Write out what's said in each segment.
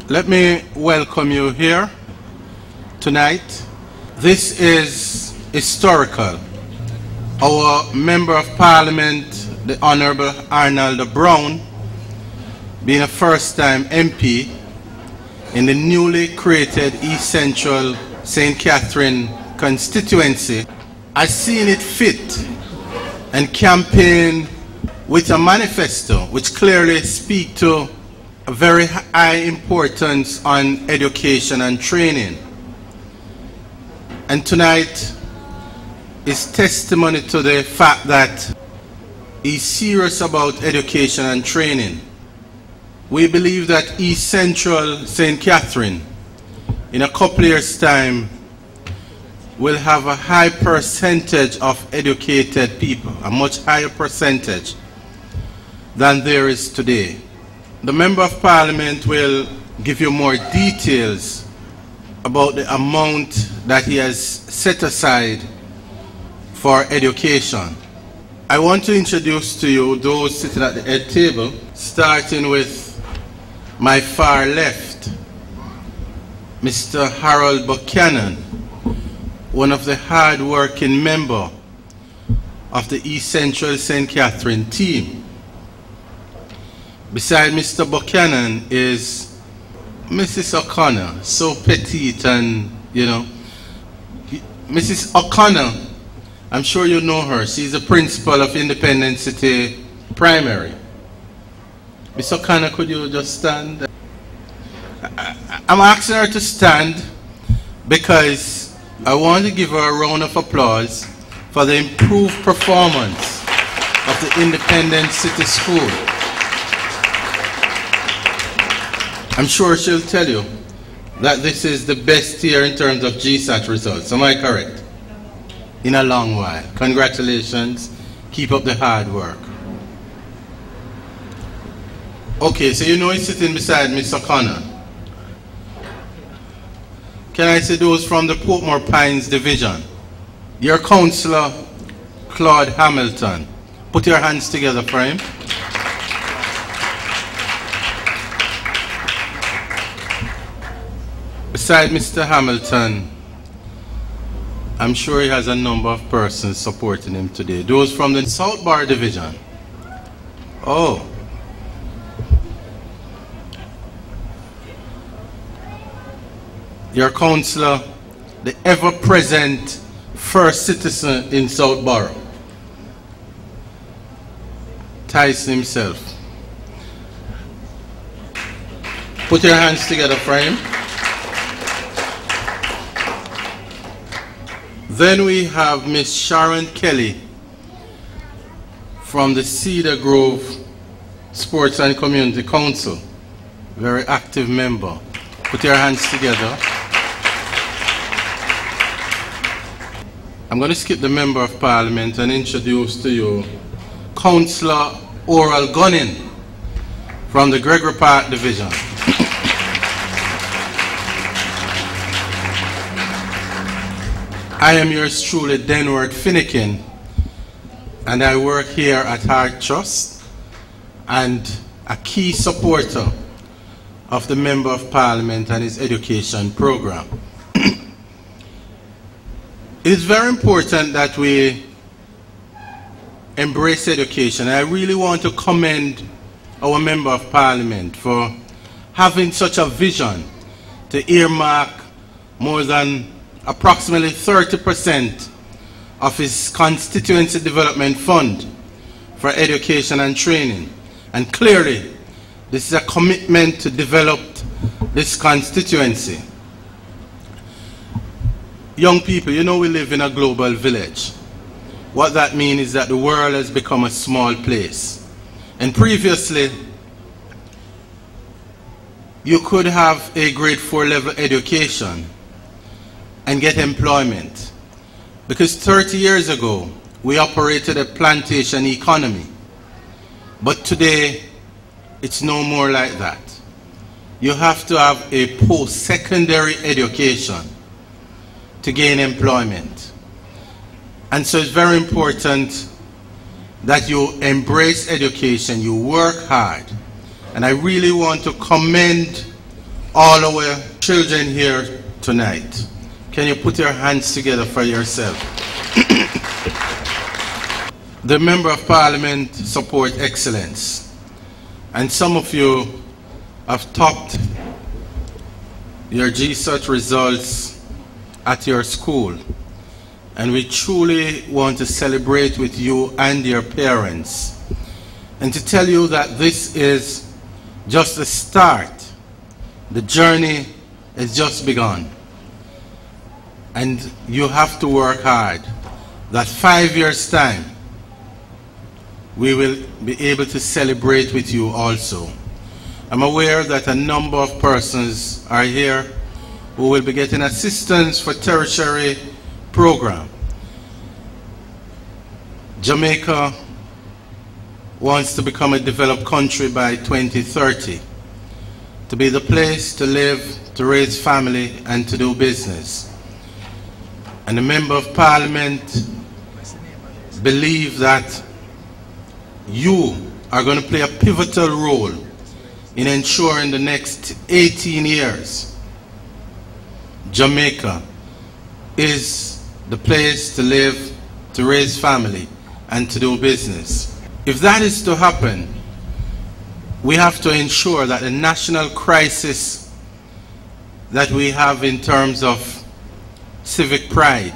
Let me welcome you here tonight. This is historical. Our Member of Parliament, the Honourable Arnaldo Brown, being a first-time MP in the newly created East Central St. Catherine constituency, has seen it fit and campaign with a manifesto which clearly speaks to a very high importance on education and training. And tonight is testimony to the fact that he's serious about education and training. We believe that East Central St. Catherine, in a couple of years' time, will have a high percentage of educated people, a much higher percentage than there is today. The Member of Parliament will give you more details about the amount that he has set aside for education. I want to introduce to you those sitting at the head table, starting with my far left, Mr. Harold Buchanan, one of the hard-working members of the East Central St. Catherine team. Beside Mr. Buchanan is Mrs. O'Connor, so petite and, you know. Mrs. O'Connor, I'm sure you know her. She's the principal of Independent City Primary. Miss O'Connor, could you just stand? I'm asking her to stand because I want to give her a round of applause for the improved performance of the Independent City School. I'm sure she'll tell you that this is the best year in terms of GSAT results. Am I correct? In a long while. Congratulations. Keep up the hard work. Okay, so you know he's sitting beside Miss O'Connor. Can I say those from the Portmore Pines Division? Your Councillor, Claude Hamilton. Put your hands together for him. Beside Mr. Hamilton, I'm sure he has a number of persons supporting him today. Those from the South Bar Division. Oh. Your councillor, the ever-present first citizen in South Borough, Tyson himself. Put your hands together for him. Then we have Miss Sharon Kelly from the Cedar Grove Sports and Community Council, very active member. Put your hands together. I'm going to skip the Member of Parliament and introduce to you Councillor Oral Gunning from the Gregory Park Division. I am yours truly, Denworth Finnikin, and I work here at Heart Trust and a key supporter of the Member of Parliament and his education program. It is very important that we embrace education. I really want to commend our Member of Parliament for having such a vision to earmark more than approximately 30% of his constituency development fund for education and training. And clearly, this is a commitment to develop this constituency. Young people, you know we live in a global village. What that means is that the world has become a small place. And previously, you could have a grade 4 level education and get employment. Because 30 years ago, we operated a plantation economy. But today, it's no more like that. You have to have a post-secondary education to gain employment. And so it's very important that you embrace education, you work hard. And I really want to commend all our children here tonight. Can you put your hands together for yourself? The Member of Parliament support excellence, and some of you have topped your GSAT results at your school, and we truly want to celebrate with you and your parents and to tell you that this is just the start. The journey has just begun, and you have to work hard. That 5 years' time we will be able to celebrate with you also. I'm aware that a number of persons are here who will be getting assistance for tertiary program. Jamaica wants to become a developed country by 2030, to be the place to live, to raise family, and to do business. And the Member of Parliament believe that you are going to play a pivotal role in ensuring the next 18 years Jamaica is the place to live, to raise family, and to do business. If that is to happen, we have to ensure that the national crisis that we have in terms of civic pride,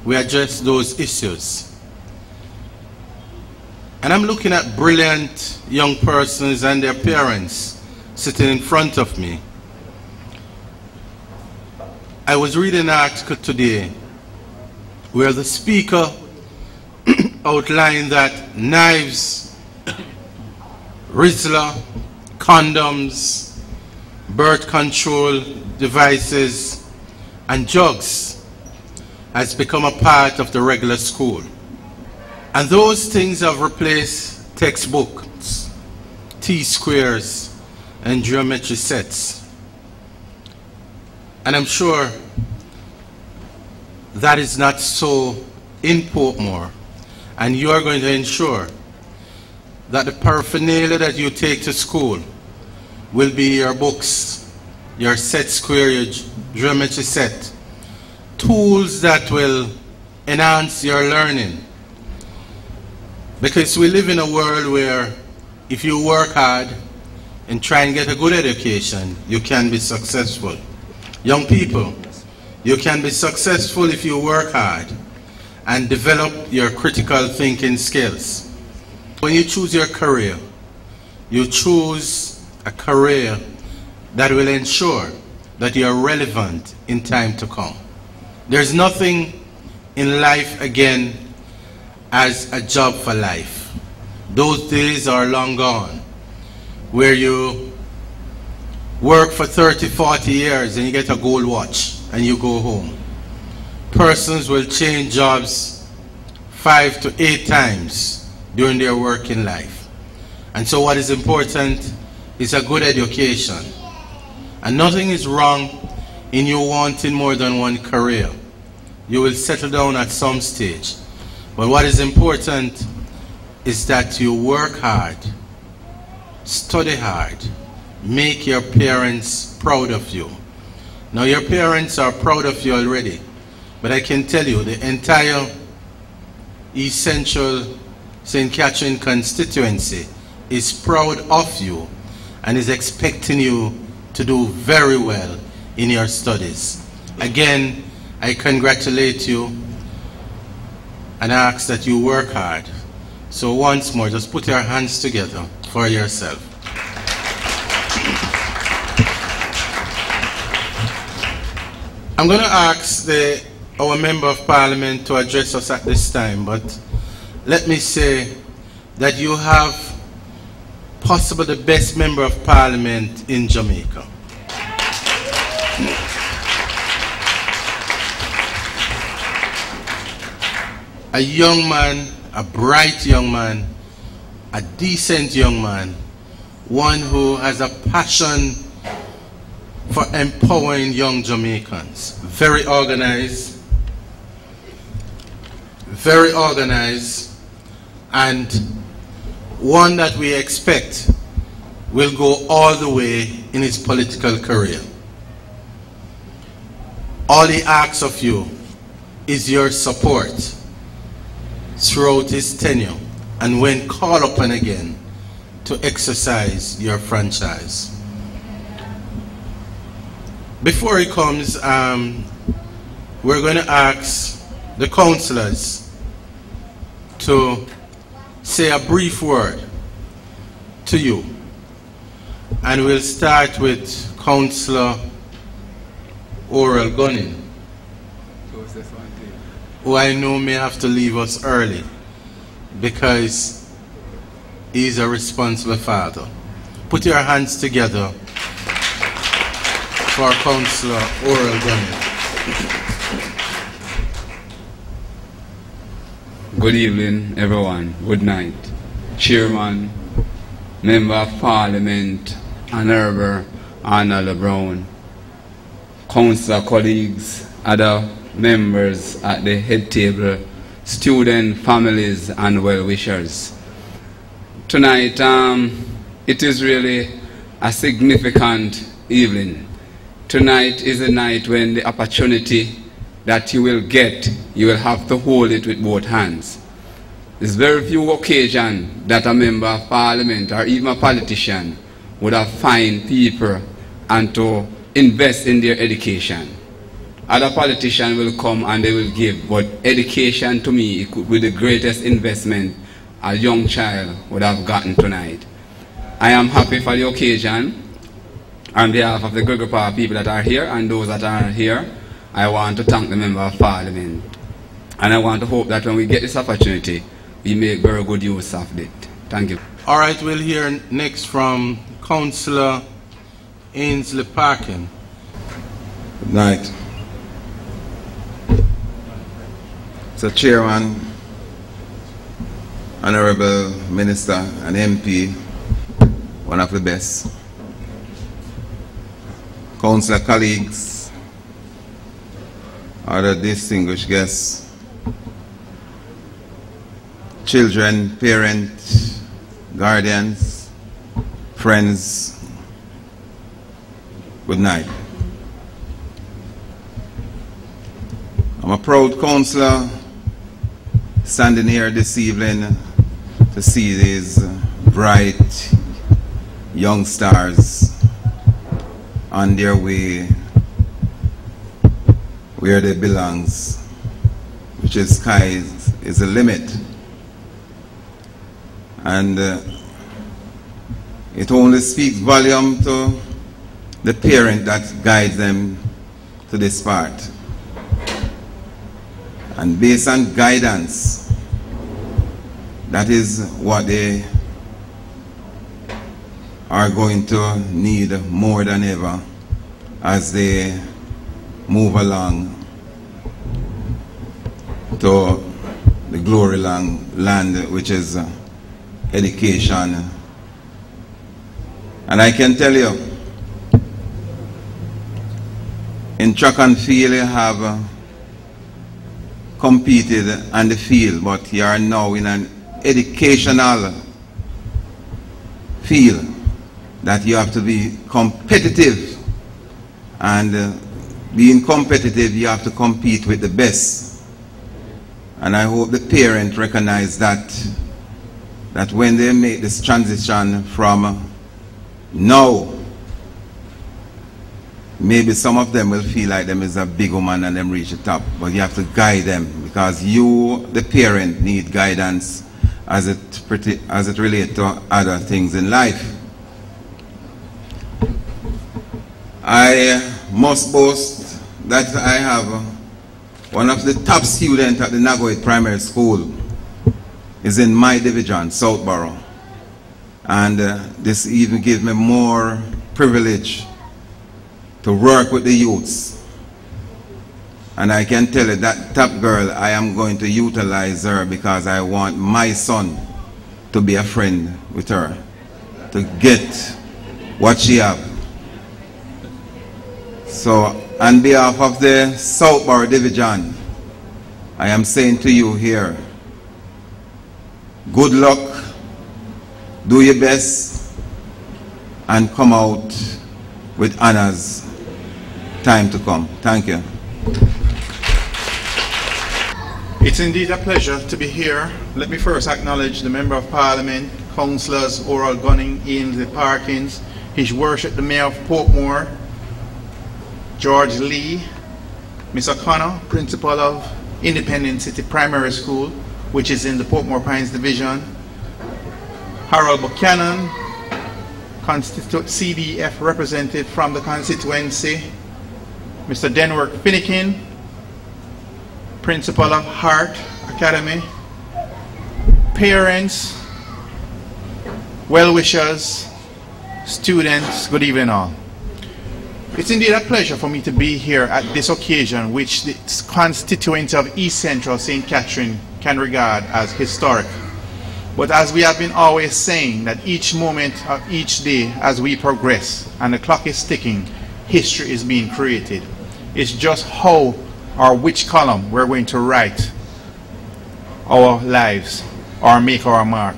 we address those issues. And I'm looking at brilliant young persons and their parents sitting in front of me. I was reading an article today where the speaker outlined that knives, Rizla, condoms, birth control devices, and drugs has become a part of the regular school. And those things have replaced textbooks, T-squares, and geometry sets. And I'm sure that is not so in Portmore. And you are going to ensure that the paraphernalia that you take to school will be your books, your set square, your geometry set, tools that will enhance your learning. Because we live in a world where if you work hard and try and get a good education, you can be successful. Young people, you can be successful if you work hard and develop your critical thinking skills. When you choose your career, you choose a career that will ensure that you are relevant in time to come. There's nothing in life again as a job for life. Those days are long gone, where you work for 30, 40 years and you get a gold watch and you go home. Persons will change jobs 5 to 8 times during their working life. And so what is important is a good education. And nothing is wrong in you wanting more than one career. You will settle down at some stage. But what is important is that you work hard, study hard, make your parents proud of you. Now your parents are proud of you already, but I can tell you the entire East Central St. Catherine constituency is proud of you and is expecting you to do very well in your studies. Again, I congratulate you and ask that you work hard. So once more, just put your hands together for yourself. I'm going to ask our Member of Parliament to address us at this time, but let me say that you have possibly the best Member of Parliament in Jamaica. A young man, a bright young man, a decent young man, one who has a passion for empowering young Jamaicans. Very organized, and one that we expect will go all the way in his political career. All he asks of you is your support throughout his tenure and when called upon again to exercise your franchise. Before he comes, we're going to ask the councillors to say a brief word to you. And we'll start with Councillor Oral Gunning, who I know may have to leave us early because he's a responsible father. Put your hands together for Councillor Oral Gunning. Good evening, everyone. Good night. Chairman, Member of Parliament, Honourable Arnaldo Brown, Councillor colleagues, other members at the head table, student families and well-wishers. Tonight, it is really a significant evening. Tonight is a night when the opportunity that you will get, you will have to hold it with both hands. There's very few occasions that a member of parliament or even a politician would have find people and to invest in their education. Other politicians will come and they will give, but education to me, it could be the greatest investment a young child would have gotten tonight. I am happy for the occasion. On behalf of the Gregory Park people that are here and those that are here, I want to thank the Member of Parliament. And I want to hope that when we get this opportunity, we make very good use of it. Thank you. All right, we'll hear next from Councillor Ainsley Parkin. Good night. So, Chairman, Honourable Minister and MP, one of the best. Councillor colleagues, other distinguished guests, children, parents, guardians, friends, good night. I'm a proud councillor standing here this evening to see these bright young stars on their way where they belong, which is sky is the limit. And it only speaks volume to the parent that guides them to this part. And based on guidance, that is what they are going to need more than ever as they move along to the glory land, which is education. And I can tell you, in track and field you have competed on the field, but you are now in an educational field that you have to be competitive, and being competitive you have to compete with the best. And I hope the parents recognize that when they make this transition from now, maybe some of them will feel like them is a big woman and them reach the top, but you have to guide them, because you, the parent, need guidance as it relates to other things in life. I must boast that I have one of the top students at the Nagoet Primary School is in my division, Southborough. And this even gives me more privilege to work with the youths. And I can tell you that top girl, I am going to utilize her because I want my son to be a friend with her, to get what she has. So on behalf of the Southborough Division, I am saying to you here, good luck, do your best, and come out with honors time to come. Thank you. It's indeed a pleasure to be here. Let me first acknowledge the Member of Parliament, Councillors Oral Gunning, Ainsley Parkins, His Worship the Mayor of Portmore, George Lee, Ms. O'Connor, Principal of Independent City Primary School, which is in the Portmore Pines Division, Harold Buchanan, CDF representative from the constituency, Mr. Denworth Finnikin, Principal of Hart Academy, parents, well-wishers, students, good evening all. It's indeed a pleasure for me to be here at this occasion which the constituency of East Central St. Catherine can regard as historic. But as we have been always saying, that each moment of each day as we progress and the clock is ticking, history is being created. It's just how or which column we're going to write our lives or make our mark.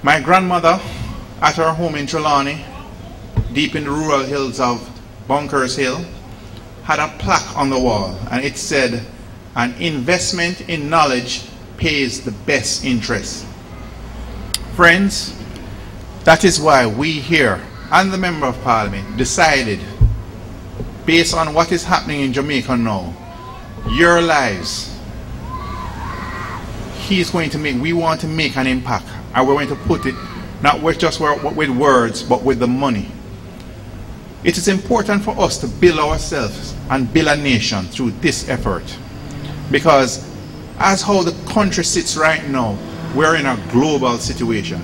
My grandmother, at her home in Trelawney, deep in the rural hills of Bunkers Hill, had a plaque on the wall, and it said, "An investment in knowledge pays the best interest." Friends, that is why we here and the Member of Parliament decided, based on what is happening in Jamaica now, your lives, we want to make an impact, and we're going to put it not with just with words, but with the money. It is important for us to build ourselves and build a nation through this effort, because as how the country sits right now, we're in a global situation.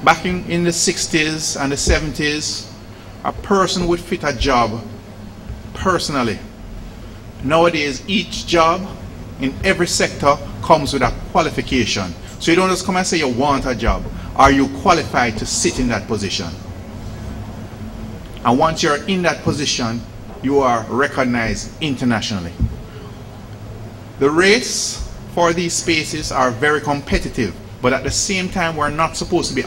Back in the 60s and the 70s, a person would fit a job personally. Nowadays, each job in every sector comes with a qualification. So you don't just come and say you want a job. Are you qualified to sit in that position? And once you're in that position, you are recognized internationally. The race for these spaces are very competitive, but at the same time, we're not supposed to be